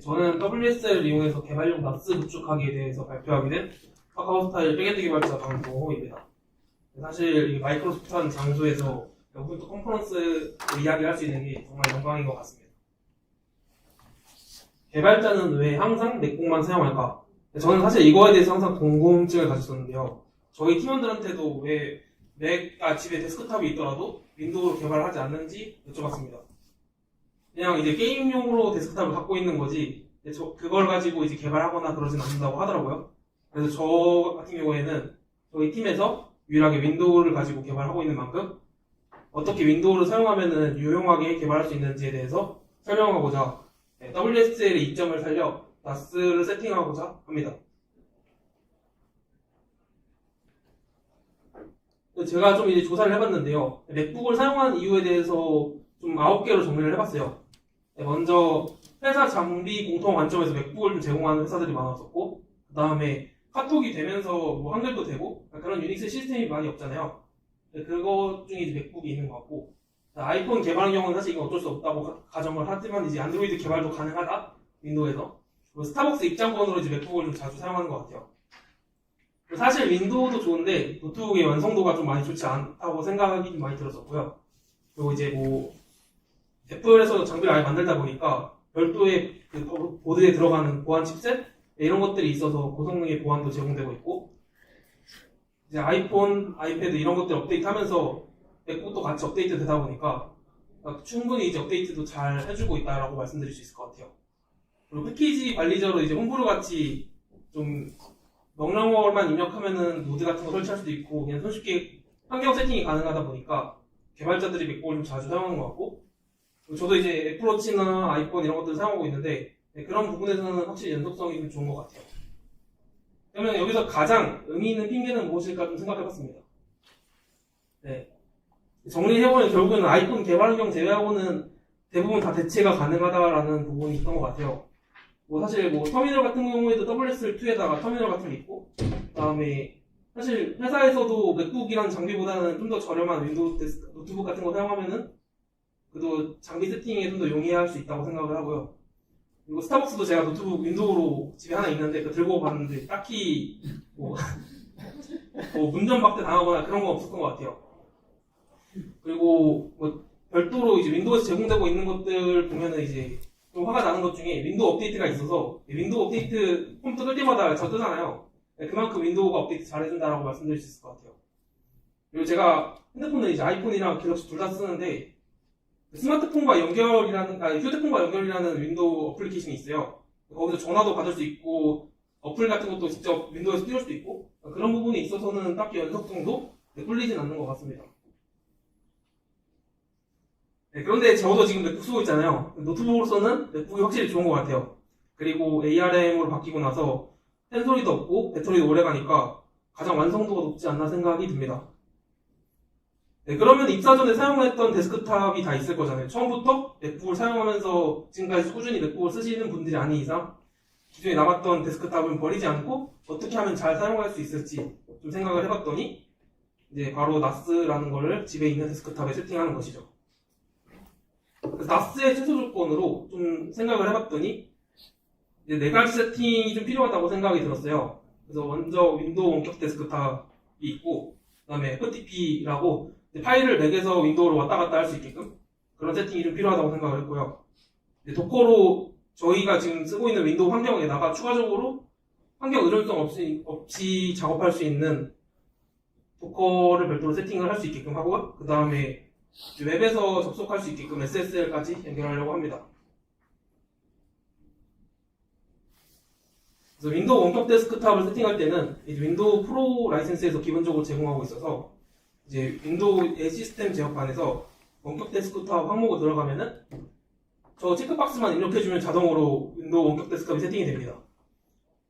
저는 WSL을 이용해서 개발용 NAS 구축하기에 대해서 발표하게 된 카카오 스타일 백엔드 개발자 강동호입니다. 사실 이 마이크로소프트라는 장소에서 오픈소스 컨퍼런스 이야기를 할 수 있는 게 정말 영광인 것 같습니다. 개발자는 왜 항상 맥북만 사용할까? 저는 사실 이거에 대해서 항상 궁금증을 가졌었는데요. 저희 팀원들한테도 왜 집에 데스크탑이 있더라도 윈도우로 개발을 하지 않는지 여쭤봤습니다. 그냥 이제 게임용으로 데스크탑을 갖고 있는 거지, 그걸 가지고 이제 개발하거나 그러진 않는다고 하더라고요. 그래서 저 같은 경우에는 저희 팀에서 유일하게 윈도우를 가지고 개발하고 있는 만큼 어떻게 윈도우를 사용하면 유용하게 개발할 수 있는지에 대해서 설명하고자 WSL의 이점을 살려 NAS를 세팅하고자 합니다. 제가 좀 이제 조사를 해봤는데요. 맥북을 사용한 이유에 대해서 좀 9개로 정리를 해봤어요. 먼저 회사 장비 공통 관점에서 맥북을 좀 제공하는 회사들이 많았었고, 그 다음에 카톡이 되면서 뭐 한글도 되고 그런 유닉스 시스템이 많이 없잖아요. 그것 중에 이제 맥북이 있는 것 같고, 아이폰 개발한 경우는 사실 이건 어쩔 수 없다고 가정을 하지만 이제 안드로이드 개발도 가능하다, 윈도우에서. 그리고 스타벅스 입장권으로 이제 맥북을 좀 자주 사용하는 것 같아요. 사실 윈도우도 좋은데 노트북의 완성도가 좀 많이 좋지 않다고 생각이 많이 들었었고요. 그리고 이제 뭐 애플에서 장비를 아예 만들다 보니까 별도의 그 보드에 들어가는 보안 칩셋 이런 것들이 있어서 고성능의 보안도 제공되고 있고, 이제 아이폰, 아이패드 이런 것들 업데이트하면서 맥북도 같이 업데이트 되다 보니까 충분히 이제 업데이트도 잘 해주고 있다라고 말씀드릴 수 있을 것 같아요. 그리고 패키지 관리자로 이제 홈브루 같이 좀 명령어만 입력하면은 노드 같은 거 설치할 수도 있고 그냥 손쉽게 환경 세팅이 가능하다 보니까 개발자들이 맥북을 좀 자주 사용하는 것 같고, 저도 이제 애플워치나 아이폰 이런 것들을 사용하고 있는데 그런 부분에서는 확실히 연속성이 좀 좋은 것 같아요. 그러면 여기서 가장 의미 있는 핑계는 무엇일까 좀 생각해봤습니다. 정리해보면 결국에는 아이폰 개발 환경 제외하고는 대부분 다 대체가 가능하다라는 부분이 있던 것 같아요. 사실 터미널 같은 경우에도 WSL2에다가 터미널 같은 게 있고, 그 다음에 사실 회사에서도 맥북이라는 장비보다는 좀 더 저렴한 윈도우 노트북 같은 거 사용하면은 그래도 장비 세팅에 좀 더 용이할 수 있다고 생각을 하고요. 그리고 스타벅스도 제가 노트북 윈도우로 집에 하나 있는데 들고 봤는데 딱히 문전박대 당하거나 그런 건 없었던 것 같아요. 그리고 별도로 이제 윈도우에서 제공되고 있는 것들 보면은 이제 좀 화가 나는 것 중에 윈도우 업데이트가 있어서 윈도우 업데이트 컴퓨터 뜰 때마다 저 뜨잖아요. 그만큼 윈도우가 업데이트 잘해준다라고 말씀드릴 수 있을 것 같아요. 그리고 제가 핸드폰은 이제 아이폰이랑 갤럭시 둘 다 쓰는데 스마트폰과 휴대폰과 연결이라는 윈도우 어플리케이션이 있어요. 거기서 전화도 받을 수 있고 어플 같은 것도 직접 윈도우에서 띄울 수도 있고 그런 부분에 있어서는 딱히 연속성도 꿀리진 않는 것 같습니다. 그런데 저도 지금 맥북 쓰고 있잖아요. 노트북으로서는 맥북이 확실히 좋은 것 같아요. 그리고 ARM으로 바뀌고 나서 펜소리도 없고 배터리도 오래 가니까 가장 완성도가 높지 않나 생각이 듭니다. 그러면 입사 전에 사용했던 데스크탑이 다 있을 거잖아요. 처음부터 맥북을 사용하면서 지금까지 꾸준히 맥북을 쓰시는 분들이 아닌 이상 기존에 남았던 데스크탑은 버리지 않고 어떻게 하면 잘 사용할 수 있을지 좀 생각을 해봤더니 이제 바로 NAS라는 거를 집에 있는 데스크탑에 세팅하는 것이죠. 그래서 NAS의 최소 조건으로 좀 생각을 해봤더니 이제 4가지 세팅이 좀 필요하다고 생각이 들었어요. 그래서 먼저 윈도우 원격 데스크탑이 있고, 그 다음에 FTP라고 파일을 맥에서 윈도우로 왔다 갔다 할 수 있게끔 그런 세팅이 좀 필요하다고 생각을 했고요. 도커로 저희가 지금 쓰고 있는 윈도우 환경에다가 추가적으로 환경 의존성 없이 작업할 수 있는 도커를 별도로 세팅을 할 수 있게끔 하고, 그 다음에 웹에서 접속할 수 있게끔 SSL까지 연결하려고 합니다. 그래서 윈도우 원격 데스크탑을 세팅할 때는 윈도우 프로 라이센스에서 기본적으로 제공하고 있어서 이제 윈도우 시스템 제어판에서 원격 데스크탑 항목으로 들어가면은 저 체크박스만 입력해주면 자동으로 윈도우 원격 데스크탑이 세팅이 됩니다.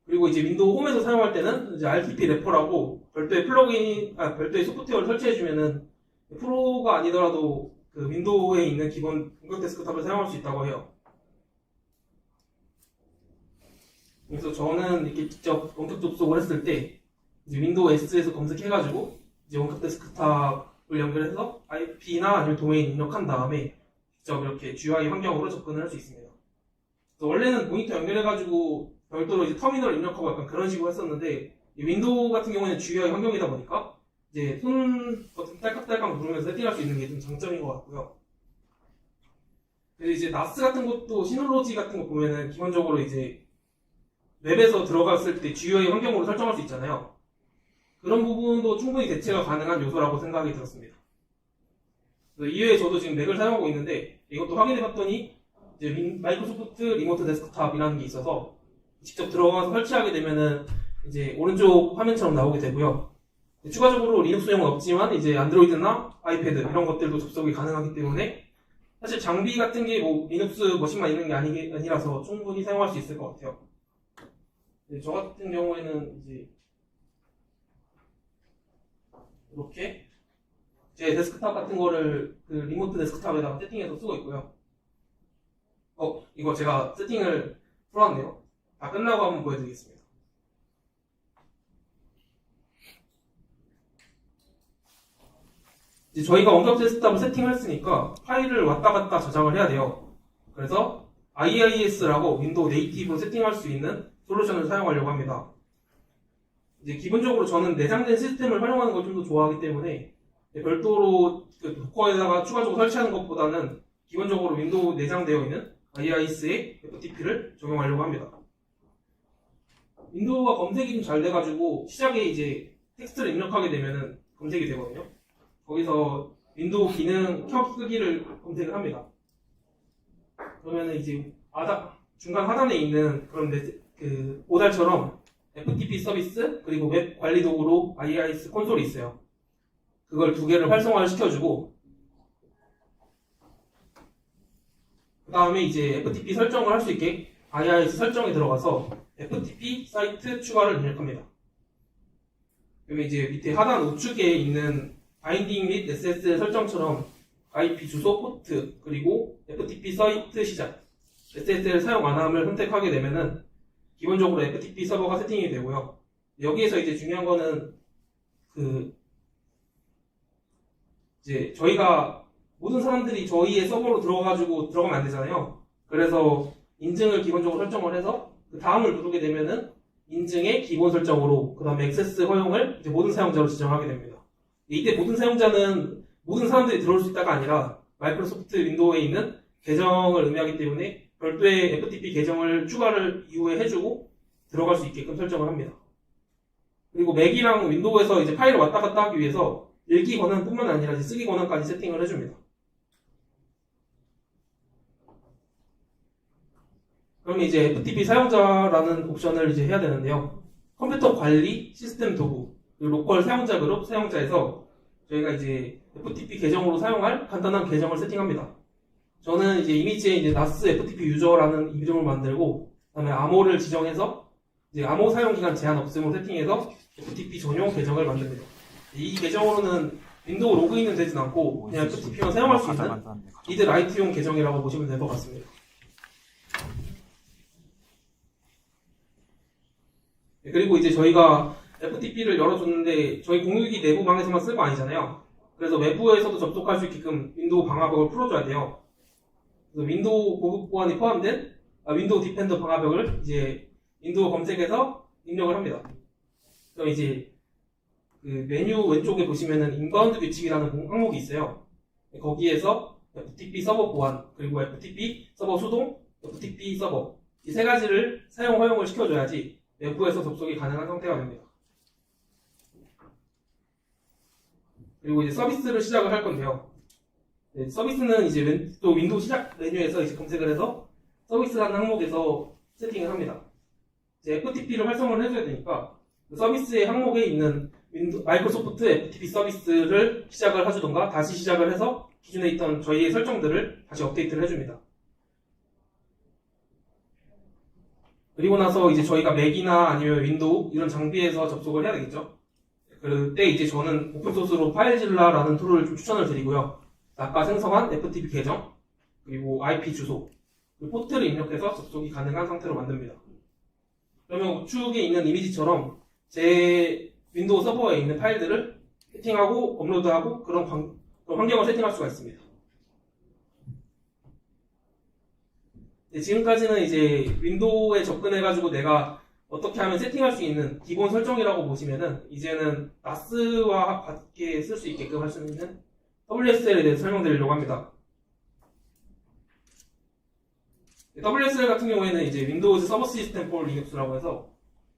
그리고 이제 윈도우 홈에서 사용할 때는 이제 RTP 래퍼라고 별도의 별도의 소프트웨어를 설치해주면은 프로가 아니더라도 그 윈도우에 있는 기본 원격 데스크탑을 사용할 수 있다고 해요. 그래서 저는 이렇게 직접 원격 접속을 했을 때 이제 윈도우 S에서 검색해가지고 이제 원격 데스크탑을 연결해서 IP나 아니면 도메인 입력한 다음에 직접 이렇게 GUI 환경으로 접근을 할 수 있습니다. 그래서 원래는 모니터 연결해가지고 별도로 이제 터미널 입력하고 약간 그런 식으로 했었는데 이 윈도우 같은 경우에는 GUI 환경이다 보니까 이제 손 버튼 딸깍딸깍 누르면서 세팅할 수 있는 게 좀 장점인 것 같고요. 그래서 이제 나스 같은 것도 시놀로지 같은 거 보면은 기본적으로 이제 웹에서 들어갔을 때 GUI 환경으로 설정할 수 있잖아요. 그런 부분도 충분히 대체가 가능한 요소라고 생각이 들었습니다. 이외에 저도 지금 맥을 사용하고 있는데 이것도 확인해봤더니 이제 마이크로소프트 리모트 데스크탑이라는 게 있어서 직접 들어가서 설치하게 되면은 이제 오른쪽 화면처럼 나오게 되고요. 추가적으로 리눅스용은 없지만 이제 안드로이드나 아이패드 이런 것들도 접속이 가능하기 때문에 사실 장비 같은 게 뭐 리눅스 머신만 있는 게 아니라서 충분히 사용할 수 있을 것 같아요. 저 같은 경우에는 이제 이렇게 제 데스크탑 같은 거를 그 리모트 데스크탑에다가 세팅해서 쓰고 있고요. 이거 제가 세팅을 풀어왔네요. 다 끝나고 한번 보여드리겠습니다. 이제 저희가 원격 데스크탑을 세팅을 했으니까 파일을 왔다 갔다 저장을 해야 돼요. 그래서 IIS라고 윈도우 네이티브로 세팅할 수 있는 솔루션을 사용하려고 합니다. 이제 기본적으로 저는 내장된 시스템을 활용하는 걸 좀 더 좋아하기 때문에 별도로 그 도커에다가 추가적으로 설치하는 것보다는 기본적으로 윈도우 내장되어 있는 IIS의 FTP를 적용하려고 합니다. 윈도우가 검색이 좀 잘 돼가지고 시작에 이제 텍스트를 입력하게 되면은 검색이 되거든요. 거기서 윈도우 기능 켜기를 검색을 합니다. 그러면은 이제 중간 하단에 있는 그런 그 보달처럼 FTP 서비스 그리고 웹 관리 도구로 IIS 콘솔이 있어요. 그걸 두 개를 활성화를 시켜주고 그 다음에 이제 FTP 설정을 할 수 있게 IIS 설정에 들어가서 FTP 사이트 추가를 입력합니다. 그러면 이제 밑에 하단 우측에 있는 바인딩 및 SSL 설정처럼 IP 주소 포트 그리고 FTP 사이트 시작 SSL 사용 안함을 선택하게 되면은 기본적으로 FTP 서버가 세팅이 되고요. 여기에서 이제 중요한 거는 이제 저희가 모든 사람들이 저희의 서버로 들어가가지고 들어가면 안 되잖아요. 그래서 인증을 기본적으로 설정을 해서 그 다음을 누르게 되면은 인증의 기본 설정으로 그 다음에 액세스 허용을 이제 모든 사용자로 지정하게 됩니다. 이때 모든 사용자는 모든 사람들이 들어올 수 있다가 아니라 마이크로소프트 윈도우에 있는 계정을 의미하기 때문에 별도의 FTP 계정을 추가를 이후에 해주고 들어갈 수 있게끔 설정을 합니다. 그리고 맥이랑 윈도우에서 이제 파일을 왔다 갔다 하기 위해서 읽기 권한뿐만 아니라 이제 쓰기 권한까지 세팅을 해줍니다. 그러면 이제 FTP 사용자라는 옵션을 이제 해야 되는데요. 컴퓨터 관리, 시스템 도구, 로컬 사용자 그룹, 사용자에서 저희가 이제 FTP 계정으로 사용할 간단한 계정을 세팅합니다. 저는 이제 이미지에 이제 나스 FTP 유저라는 이름을 만들고, 그다음에 암호를 지정해서 이제 암호 사용 기간 제한 없음으로 세팅해서 FTP 전용 계정을 만듭니다. 이 계정으로는 윈도우 로그인은 되진 않고 그냥 FTP만 사용할 수 있는 리드 라이트용 계정이라고 보시면 될 것 같습니다. 그리고 이제 저희가 FTP를 열어줬는데 저희 공유기 내부망에서만 쓸 거 아니잖아요. 그래서 외부에서도 접속할 수 있게끔 윈도우 방화벽을 풀어줘야 돼요. 그래서 윈도우 고급 보안이 포함된 윈도우 디펜더 방화벽을 이제 윈도우 검색에서 입력을 합니다. 그럼 이제 그 메뉴 왼쪽에 보시면은 인바운드 규칙이라는 항목이 있어요. 거기에서 FTP 서버 보안, 그리고 FTP 서버 수동, FTP 서버 이 세 가지를 사용 허용을 시켜줘야지 외부에서 접속이 가능한 상태가 됩니다. 그리고 이제 서비스를 시작을 할 건데요. 네, 서비스는 이제 또 윈도우 시작 메뉴에서 이제 검색을 해서 서비스라는 항목에서 세팅을 합니다. 이제 FTP를 활성화를 해줘야 되니까 그 서비스의 항목에 있는 마이크로소프트 FTP 서비스를 시작을 해주던가 다시 시작을 해서 기존에 있던 저희의 설정들을 다시 업데이트를 해줍니다. 그리고 나서 이제 저희가 맥이나 아니면 윈도우 이런 장비에서 접속을 해야 되겠죠. 그때 이제 저는 오픈소스로 파일질러라는 툴을 좀 추천을 드리고요. 아까 생성한 FTP 계정, 그리고 IP 주소, 그리고 포트를 입력해서 접속이 가능한 상태로 만듭니다. 그러면 우측에 있는 이미지처럼 제 윈도우 서버에 있는 파일들을 세팅하고 업로드하고 그런 환경을 세팅할 수가 있습니다. 지금까지는 이제 윈도우에 접근해가지고 내가 어떻게 하면 세팅할 수 있는 기본 설정이라고 보시면은 이제는 NAS와 같게 쓸 수 있게끔 할 수 있는 WSL에 대해서 설명드리려고 합니다. WSL 같은 경우에는 이제 윈도우즈 서버 시스템 for 리눅스라고 해서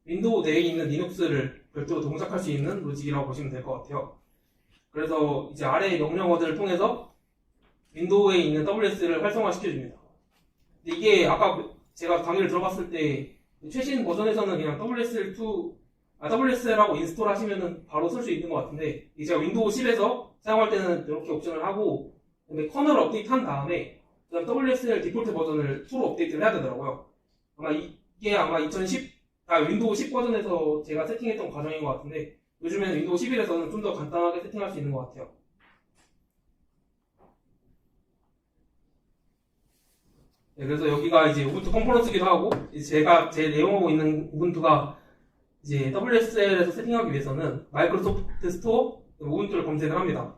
윈도우 내에 있는 리눅스를 별도로 동작할 수 있는 로직이라고 보시면 될 것 같아요. 그래서 이제 아래 명령어들을 통해서 윈도우에 있는 WS를 활성화시켜줍니다. 근데 이게 아까 제가 강의를 들어봤을 때 최신 버전에서는 그냥 WSL하고 인스톨 하시면은 바로 쓸 수 있는 것 같은데 이제 제가 윈도우 10에서 사용할 때는 이렇게 옵션을 하고 그다음에 커널을 업데이트한 다음에 그다음 WSL 디폴트 버전을 2로 업데이트를 해야 되더라고요. 이게 아마 윈도우 10 버전에서 제가 세팅했던 과정인 것 같은데 요즘에는 윈도우 11에서는 좀 더 간단하게 세팅할 수 있는 것 같아요. 네, 그래서 여기가 이제 우분투 컴포넌트기도 하고 이제 제 내용하고 있는 우분투가 이제 WSL에서 세팅하기 위해서는 마이크로소프트 스토어 우분투를 검색을 합니다.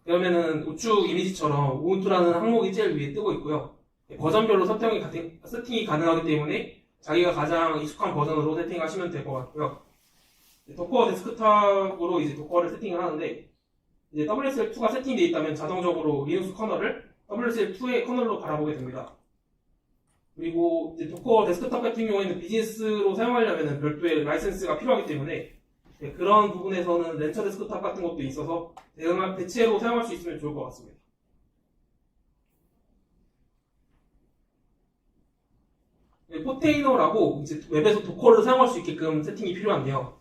그러면은 우측 이미지처럼 우분투라는 항목이 제일 위에 뜨고 있고요. 버전별로 세팅이 가능하기 때문에 자기가 가장 익숙한 버전으로 세팅하시면 될 것 같고요. 도커 데스크탑으로 이제 도커를 세팅을 하는데 이제 WSL2가 세팅되어 있다면 자동적으로 리눅스 커널을 WSL2의 커널로 바라보게 됩니다. 그리고 이제 도커 데스크탑 같은 경우에는 비즈니스로 사용하려면 별도의 라이센스가 필요하기 때문에 그런 부분에서는 렌처 데스크탑 같은 것도 있어서 대체로 사용할 수 있으면 좋을 것 같습니다. 포테이너라고 이제 웹에서 도커를 사용할 수 있게끔 세팅이 필요한데요.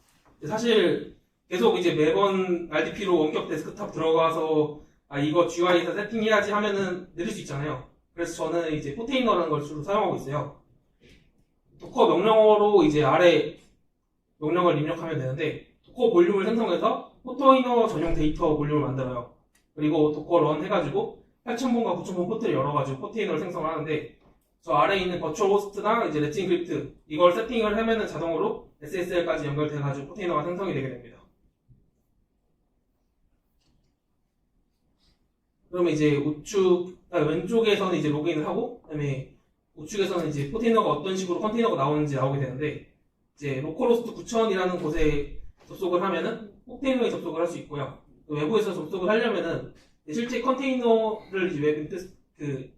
사실 계속 이제 매번 RDP로 원격 데스크탑 들어가서 이거 GUI에서 세팅해야지 하면은 느릴 수 있잖아요. 그래서 저는 이제 포테이너라는 걸 주로 사용하고 있어요. 도커 명령어로 이제 아래 명령을 입력하면 되는데 도커 볼륨을 생성해서 포테이너 전용 데이터 볼륨을 만들어요. 그리고 도커 런 해가지고 8000번과 9000번 포트를 열어가지고 포테이너를 생성을 하는데 저 아래에 있는 버추얼 호스트나 이제 렛츠 인크립트 이걸 세팅을 하면은 자동으로 SSL까지 연결돼가지고 포테이너가 생성이 되게 됩니다. 그러면 이제 왼쪽에서는 이제 로그인을 하고, 그다음에 우측에서는 이제 포테이너가 어떤 식으로 컨테이너가 나오는지 나오게 되는데, 이제 로컬호스트 9000이라는 곳에 접속을 하면은 포테이너에 접속을 할 수 있고요. 외부에서 접속을 하려면은 실제 컨테이너를 이제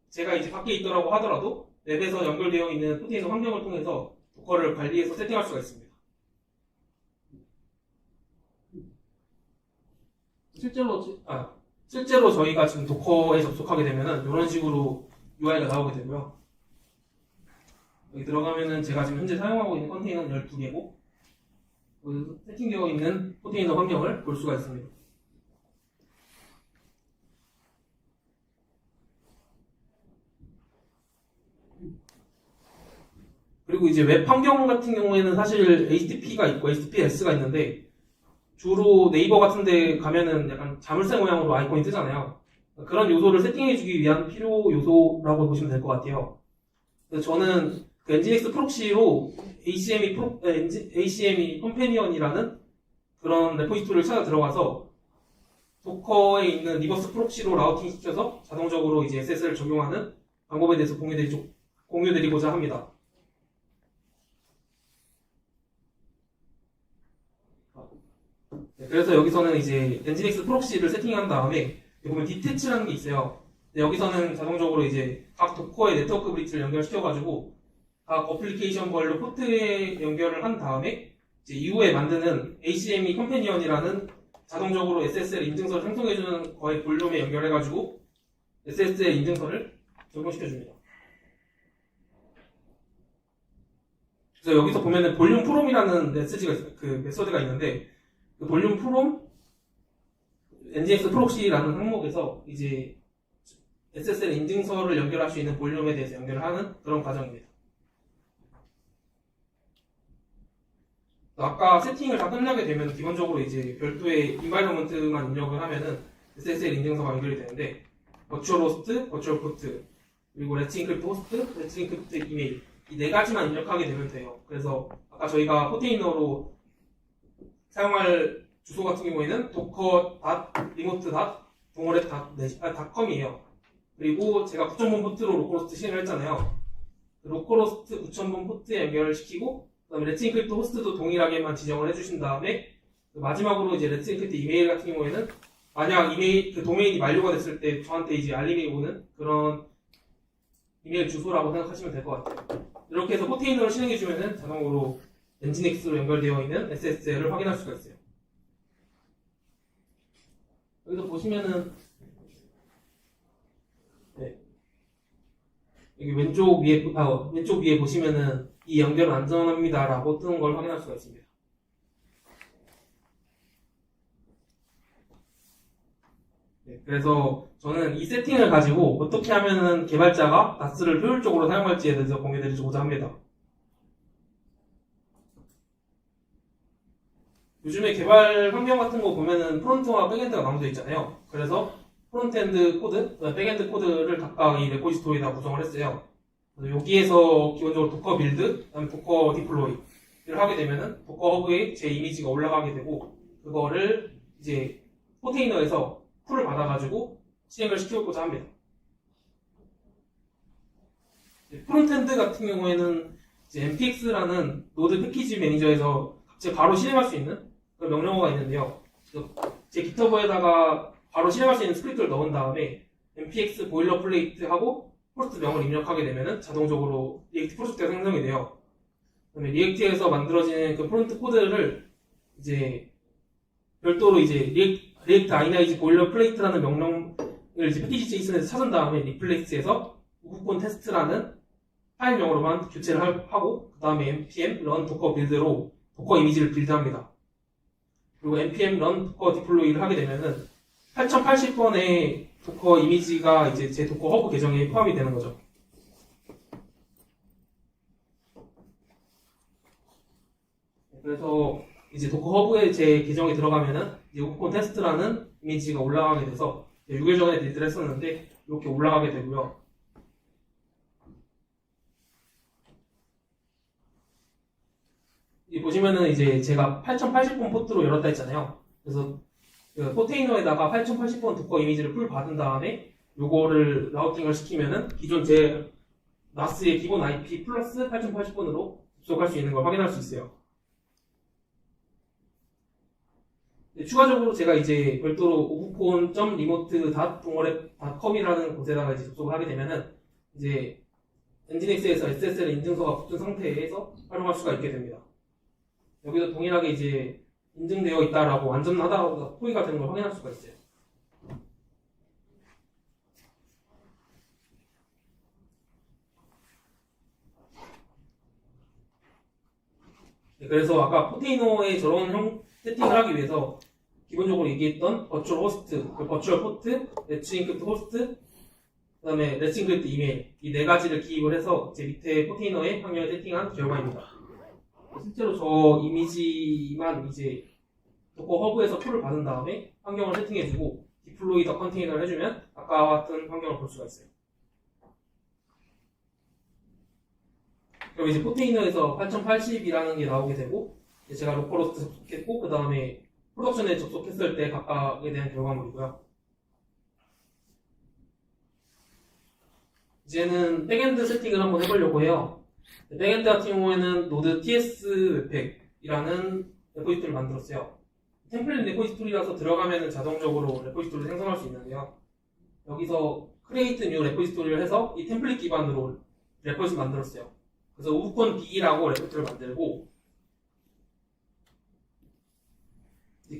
제가 이제 밖에 있더라고 하더라도 웹에서 연결되어 있는 포테이너 환경을 통해서 도커를 관리해서 세팅할 수가 있습니다. 실제로 저희가 지금 도커에 접속하게 되면은 이런 식으로 UI가 나오게 되고요. 여기 들어가면은 제가 지금 현재 사용하고 있는 컨테이너는 12개고 세팅되어 있는 포테이너 환경을 볼 수가 있습니다. 그리고 이제 웹 환경 같은 경우에는 사실 HTTP가 있고 HTTPS가 있는데 주로 네이버 같은 데 가면은 약간 자물쇠 모양으로 아이콘이 뜨잖아요. 그런 요소를 세팅해주기 위한 필요 요소라고 보시면 될 것 같아요. 그래서 저는 그 NGINX 프록시로 ACME 컴패니언이라는 그런 레포지토리를 찾아 들어가서 도커에 있는 리버스 프록시로 라우팅 시켜서 자동적으로 이제 SSL을 적용하는 방법에 대해서 공유드리고자 합니다. 그래서 여기서는 이제 NGINX 프록시를 세팅한 다음에 보면 디태치라는 게 있어요. 여기서는 자동적으로 이제 각 도커의 네트워크 브릿지를 연결시켜가지고 각 어플리케이션별로 포트에 연결을 한 다음에 이제 이후에 만드는 ACME 컴패니언이라는 자동적으로 SSL 인증서를 생성해주는 거의 볼륨에 연결해가지고 SSL 인증서를 적용시켜줍니다. 그래서 여기서 보면은 볼륨 프롬이라는 메서드가 있는데 그 볼륨 프롬 NGINX 프록시라는 항목에서 이제 SSL 인증서를 연결할 수 있는 볼륨에 대해서 연결을 하는 그런 과정입니다. 아까 세팅을 다 끝나게 되면 기본적으로 이제 별도의 인바이러먼트만 입력을 하면은 SSL 인증서가 연결이 되는데 버추얼 호스트, 버추얼 포트, 그리고 렛츠 인크립트 호스트, 렛츠 인크립트 이메일 이 네 가지만 입력하게 되면 돼요. 그래서 아까 저희가 포테이너로 사용할 주소 같은 경우에는 docker.remote.동호랩.com이에요. 그리고 제가 9000번 포트로 로컬호스트 실행을 했잖아요. 로컬호스트 9000번 포트에 연결시키고 그다음에 레츠인크립트 호스트도 동일하게만 지정을 해주신 다음에 마지막으로 이제 레츠인크립트 이메일 같은 경우에는 만약 이메일 그 도메인이 만료가 됐을 때 저한테 이제 알림이 오는 그런 이메일 주소라고 생각하시면 될 것 같아요. 이렇게 해서 포테이너를 실행해주면은 자동으로 엔진엑스로 연결되어 있는 SSL을 확인할 수가 있어요. 여기서 보시면은 네. 여기 왼쪽 위에 보시면은 이 연결은 안전합니다라고 뜨는 걸 확인할 수가 있습니다. 네, 그래서 저는 이 세팅을 가지고 어떻게 하면은 개발자가 나스를 효율적으로 사용할지에 대해서 공유드리고자 합니다. 요즘에 개발 환경 같은 거 보면은 프론트와 백엔드가 나눠져 있잖아요. 그래서 프론트엔드 코드, 백엔드 코드를 각각 이 레포지토리에다 구성을 했어요. 그래서 여기에서 기본적으로 도커 빌드, 그다음에 도커 디플로이를 하게 되면은 도커 허브에 제 이미지가 올라가게 되고 그거를 이제 포테이너에서 풀을 받아가지고 실행을 시켜보고자 합니다. 프론트엔드 같은 경우에는 이제 npx라는 노드 패키지 매니저에서 갑자기 바로 실행할 수 있는 그런 명령어가 있는데요. 제 GitHub에다가 바로 실행할 수 있는 스크립트를 넣은 다음에 npx 보일러플레이트하고 호스트 명을 입력하게 되면은 자동적으로 리액트 프로젝트가 생성이 돼요. 그다음에 리액트에서 만들어지는 그 프론트 코드를 이제 별도로 이제 리액트 아이나이즈 보일러플레이트라는 명령을 이제 패키지 제이슨에서 찾은 다음에 리플레이스에서 우브콘 테스트라는 파일명으로만 교체를 하고 그 다음에 npm run docker 빌드로 도커 이미지를 빌드합니다. 그리고 npm run docker deploy를 하게 되면은 8080번의 도커 이미지가 이제 제 도커 허브 계정에 포함이 되는 거죠. 그래서 이제 도커 허브에 제 계정에 들어가면은 이제 우브콘 테스트라는 이미지가 올라가게 돼서 6일 전에 빌드를 했었는데 이렇게 올라가게 되고요. 이 보시면은 이제 제가 8080번 포트로 열었다 했잖아요. 그래서 그 포테이너에다가 8080번 도커 이미지를 풀 받은 다음에 요거를 라우팅을 시키면은 기존 제 나스의 기본 IP 플러스 8080번으로 접속할 수 있는 걸 확인할 수 있어요. 추가적으로 제가 이제 별도로 openremote.remote.com이라는 곳에다가 이제 접속을 하게 되면은 이제 엔진엑스에서 SSL 인증서가 붙은 상태에서 활용할 수가 있게 됩니다. 여기도 동일하게 이제 인증되어 있다라고 안전하다고 포위가 되는 걸 확인할 수가 있어요. 네, 그래서 아까 포테이너의 저런 세팅을 하기 위해서 기본적으로 얘기했던 버추얼 호스트, 버추얼 포트, 레츠인크립트 호스트, 그 다음에 레츠인크립트 이메일 이 네 가지를 기입을 해서 제 밑에 포테이너의 환경을 세팅한 결과입니다. 실제로 저 이미지만 이제 도커 허브에서 풀을 받은 다음에 환경을 세팅해주고 디플로이 더 컨테이너를 해주면 아까와 같은 환경을 볼 수가 있어요. 그럼 이제 포테이너에서 8080이라는 게 나오게 되고 제가 로컬호스트 접속했고 그 다음에 프로덕션에 접속했을 때 각각에 대한 결과물이고요. 이제는 백엔드 세팅을 한번 해보려고 해요. 백엔드 같은 경우에는 노드 TS 웹팩이라는 레포지토리를 만들었어요. 템플릿 레포지토리라서 들어가면 자동적으로 레포지토리를 생성할 수 있는데요. 여기서 create new 레포지토리를 해서 이 템플릿 기반으로 레포지를 만들었어요. 그래서 우브콘 B라고 레포지토리를 만들고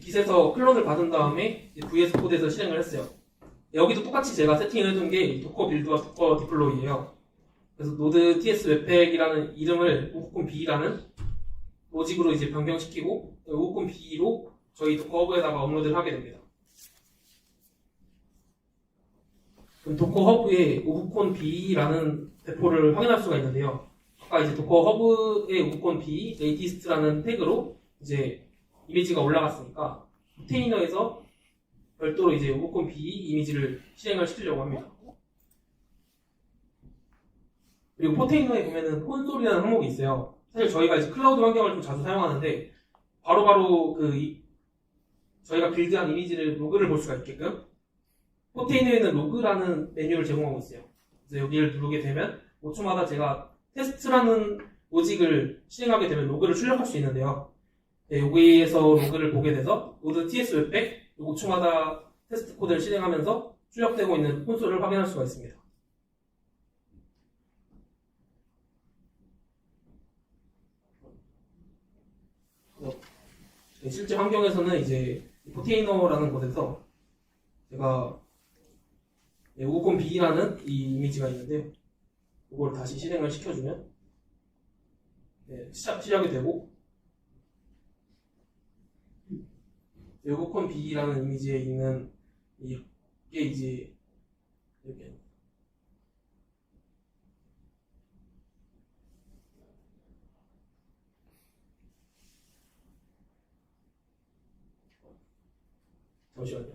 깃에서 클론을 받은 다음에 VS 코드에서 실행을 했어요. 여기도 똑같이 제가 세팅을 해둔 게 도커 빌드와 도커 디플로이예요. 그래서 노드 TS 웹팩이라는 이름을 우브콘 B라는 로직으로 이제 변경시키고 우브콘 B로 저희 도커 허브에다가 업로드를 하게 됩니다. 그럼 도커 허브에 우브콘 B라는 배포를 확인할 수가 있는데요. 아까 이제 도커 허브에 우브콘 B 레이티스트라는 태그로 이제 이미지가 올라갔으니까 컨테이너에서 별도로 이제 우브콘 B 이미지를 실행을 시키려고 합니다. 그리고 포테이너에 보면은 콘솔이라는 항목이 있어요. 사실 저희가 이제 클라우드 환경을 좀 자주 사용하는데 바로바로 저희가 빌드한 이미지를 로그를 볼 수가 있게끔 포테이노에는 로그라는 메뉴를 제공하고 있어요. 그래서 여기를 누르게 되면 5초마다 제가 테스트라는 로직을 실행하게 되면 로그를 출력할 수 있는데요. 네, 여기에서 로그를 보게 돼서 로드 TS 웹백 5초마다 테스트 코드를 실행하면서 출력되고 있는 콘솔을 확인할 수가 있습니다. 실제 환경에서는 이제 포테이너라는 곳에서 제가 오콘 B라는 이 이미지가 있는데요. 이걸 다시 실행을 시켜주면 시작이 되고 오콘 B라는 이미지에 있는 이게 이제 이렇게 잠시만요.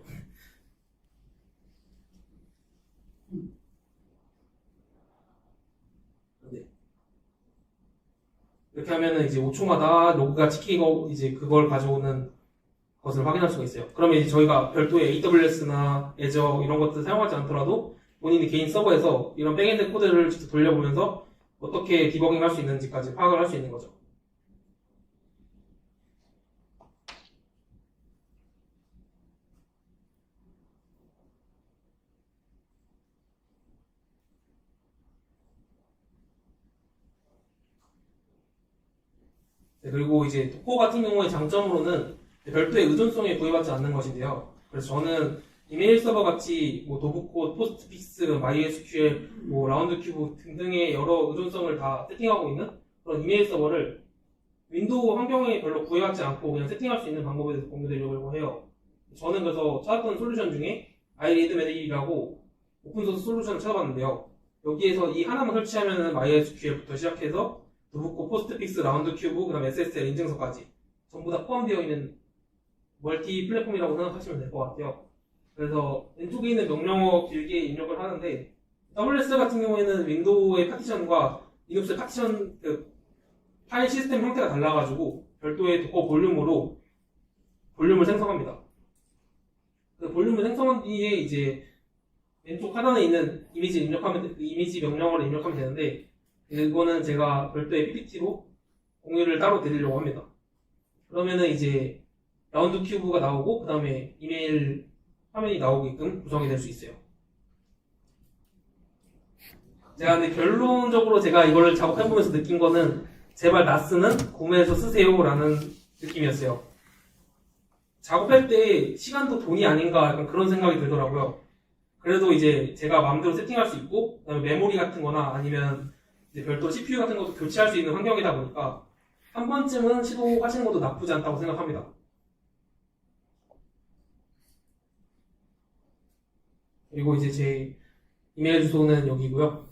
네. 이렇게 하면은 이제 5초마다 로그가 찍히고 이제 그걸 가져오는 것을 확인할 수가 있어요. 그러면 이제 저희가 별도의 AWS나 Azure 이런 것들 사용하지 않더라도 본인이 개인 서버에서 이런 백엔드 코드를 직접 돌려보면서 어떻게 디버깅 할 수 있는지까지 파악을 할 수 있는 거죠. 네, 그리고 이제 도커 같은 경우의 장점으로는 별도의 의존성에 구애받지 않는 것인데요. 그래서 저는 이메일 서버 같이 뭐 도브코, 포스트픽스, MySQL, 뭐 라운드큐브 등등의 여러 의존성을 다 세팅하고 있는 그런 이메일 서버를 윈도우 환경에 별로 구애받지 않고 그냥 세팅할 수 있는 방법에 대해서 공유드리려고 해요. 저는 그래서 찾았던 솔루션 중에 iReadMail이라고 오픈소스 솔루션을 찾아봤는데요. 여기에서 이 하나만 설치하면 MySQL부터 시작해서 도브코, 포스트픽스, 라운드큐브, 그 다음에 SSL 인증서까지 전부 다 포함되어 있는 멀티 플랫폼이라고 생각하시면 될 것 같아요. 그래서 왼쪽에 있는 명령어 길게 입력을 하는데 WS 같은 경우에는 윈도우의 파티션과 리눅스의 파티션 파일 시스템 형태가 달라가지고 별도의 도커 볼륨으로 볼륨을 생성합니다. 그 볼륨을 생성한 뒤에 이제 왼쪽 하단에 있는 이미지 명령어를 입력하면 되는데 이거는 제가 별도의 PPT로 공유를 따로 드리려고 합니다. 그러면은 이제 라운드 큐브가 나오고 그 다음에 이메일 화면이 나오게끔 구성이 될 수 있어요. 제가 근데 결론적으로 제가 이걸 작업해보면서 느낀 거는 제발 나스는 구매해서 쓰세요라는 느낌이었어요. 작업할 때 시간도 돈이 아닌가 약간 그런 생각이 들더라고요. 그래도 이제 제가 마음대로 세팅할 수 있고 그다음에 메모리 같은 거나 아니면 이제 별도로 CPU 같은 것도 교체할 수 있는 환경이다 보니까 한 번쯤은 시도하시는 것도 나쁘지 않다고 생각합니다. 그리고 이제 제 이메일 주소는 여기고요.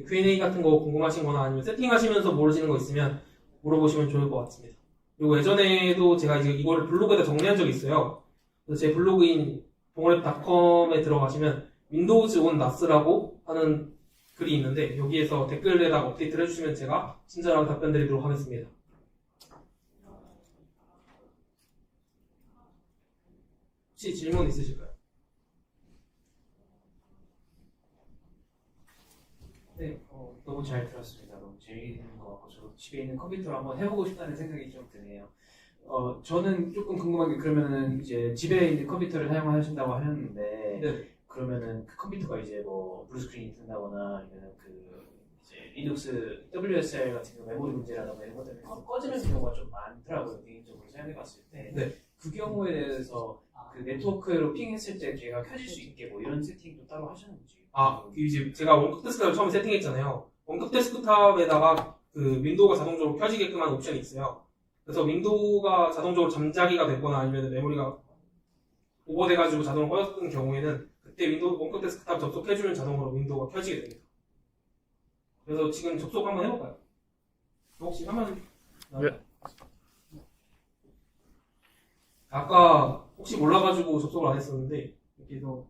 Q&A 같은 거 궁금하신 거나 아니면 세팅하시면서 모르시는 거 있으면 물어보시면 좋을 것 같습니다. 그리고 예전에도 제가 이제 이거를 블로그에다 정리한 적이 있어요. 그래서 제 블로그인 동아랩닷컴에 들어가시면 윈도우즈 온 나스라고 하는 글이 있는데 여기에서 댓글에다가 업데이트를 해주시면 제가 친절하게 답변 드리도록 하겠습니다. 혹시 질문 있으실까요? 네, 너무 잘 들었습니다. 너무 재미있는 것 같고 저도 집에 있는 컴퓨터를 한번 해보고 싶다는 생각이 좀 드네요. 저는 조금 궁금한 게 그러면은 이제 집에 있는 컴퓨터를 사용하신다고 하셨는데 네. 그러면은 그 컴퓨터가 이제 뭐 블루스크린이 뜬다거나 아니면 그 이제 리눅스 WSR 같은 경우 메모리 문제라든가 이런 것들이 꺼지는 경우가 좀 많더라고요. 개인적으로 생각해봤을 때. 네. 그 경우에 대해서 그 네트워크로 핑했을 때 걔가 켜질 수 있게 뭐 이런 세팅도 따로 하셨는지. 이제 제가 원격 데스크탑을 처음에 세팅했잖아요. 원격 데스크탑에다가 그 윈도우가 자동적으로 켜지게끔 한 옵션이 있어요. 그래서 윈도우가 자동적으로 잠자기가 되거나 아니면 메모리가 오버돼가지고 자동으로 꺼졌던 경우에는 그때 윈도우 원격 데스크탑 접속해주면 자동으로 윈도우가 켜지게 됩니다. 그래서 지금 접속 한번 해볼까요? 혹시 화면 네. 아까 혹시 몰라가지고 접속을 안 했었는데 이렇게 해서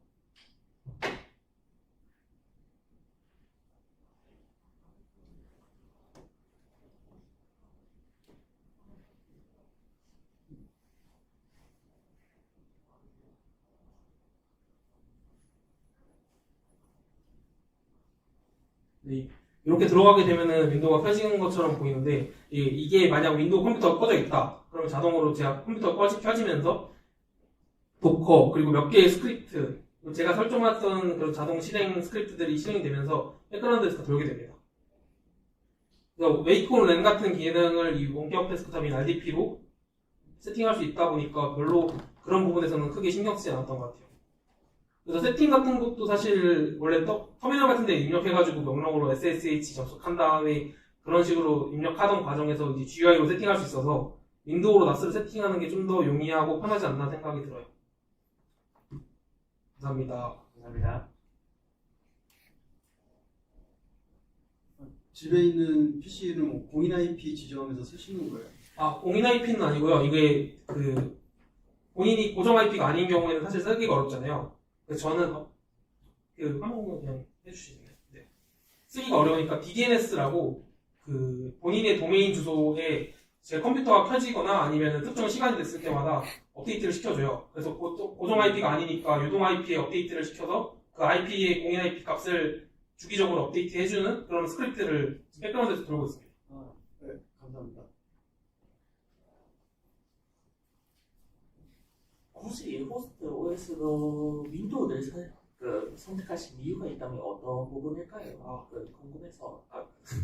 이렇게 들어가게 되면은 윈도우가 켜지는 것처럼 보이는데 이게 만약 윈도우 컴퓨터가 꺼져 있다. 그러면 자동으로 제가 컴퓨터가 켜지면서 도커 그리고 몇 개의 스크립트 제가 설정했던 그런 자동 실행 스크립트들이 실행이 되면서 백그라운드에서 다 돌게 됩니다. 그래서 웨이크온 램 같은 기능을 이 원격 데스크탑인 RDP로 세팅할 수 있다 보니까 별로 그런 부분에서는 크게 신경 쓰지 않았던 것 같아요. 그래서 세팅 같은 것도 사실 원래 터미널 같은 데 입력해가지고 명령어로 SSH 접속한 다음에 그런 식으로 입력하던 과정에서 이제 GUI로 세팅할 수 있어서 윈도우로 나스를 세팅하는 게 좀 더 용이하고 편하지 않나 생각이 들어요. 감사합니다. 감사합니다. 집에 있는 PC를 뭐 공인 IP 지정해서 쓰시는 거예요? 공인 IP는 아니고요. 이게 본인이 고정 IP가 아닌 경우에는 사실 쓰기가 어렵잖아요. 그래서 저는 한번 그냥 해주시겠네요. 네. 쓰기가 어려우니까 DDNS라고 본인의 도메인 주소에 제 컴퓨터가 켜지거나 아니면 특정 시간이 됐을 때마다 업데이트를 시켜줘요. 그래서 고정 IP가 아니니까 유동 IP에 업데이트를 시켜서 그 IP의 공인 IP 값을 주기적으로 업데이트 해주는 그런 스크립트를 백그라운드에서 돌고 있습니다. 네, 감사합니다. 굳이 호스트 OS로 윈도우를 선택하신 이유가 있다면 어떤 부분일까요? 궁금해서.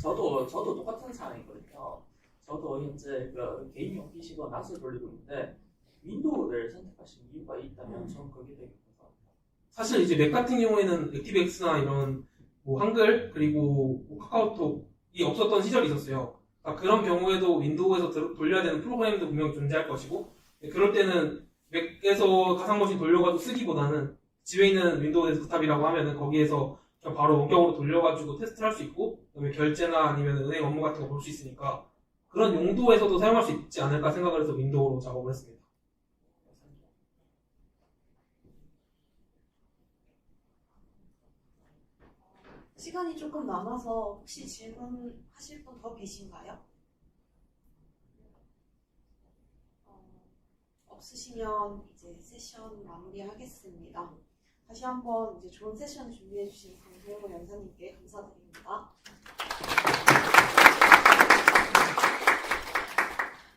저도 똑같은 상황이거든요. 저도 현재 개인용 PC로 낫을 돌리고 있는데 윈도우를 선택하신 이유가 있다면 저는 그게 되게 궁금합니다. 사실 이제 맥 같은 경우에는 액티브엑스나 이런 뭐 한글 그리고 뭐 카카오톡이 없었던 시절이 있었어요. 그러니까 그런 경우에도 윈도우에서 돌려야 되는 프로그램도 분명히 존재할 것이고 그럴 때는 맥에서 가상머신 돌려가지고 쓰기보다는 집에 있는 윈도우 데스크탑이라고 하면은 거기에서 그냥 바로 원격으로 돌려가지고 테스트를 할 수 있고 그다음에 결제나 아니면 은행 업무 같은 거 볼 수 있으니까 그런 용도에서도 사용할 수 있지 않을까 생각을 해서 윈도우로 작업을 했습니다. 시간이 조금 남아서 혹시 질문하실 분 더 계신가요? 없으시면 이제 세션 마무리하겠습니다. 다시 한번 이제 좋은 세션 준비해 주신 강도영 연사님께 감사드립니다.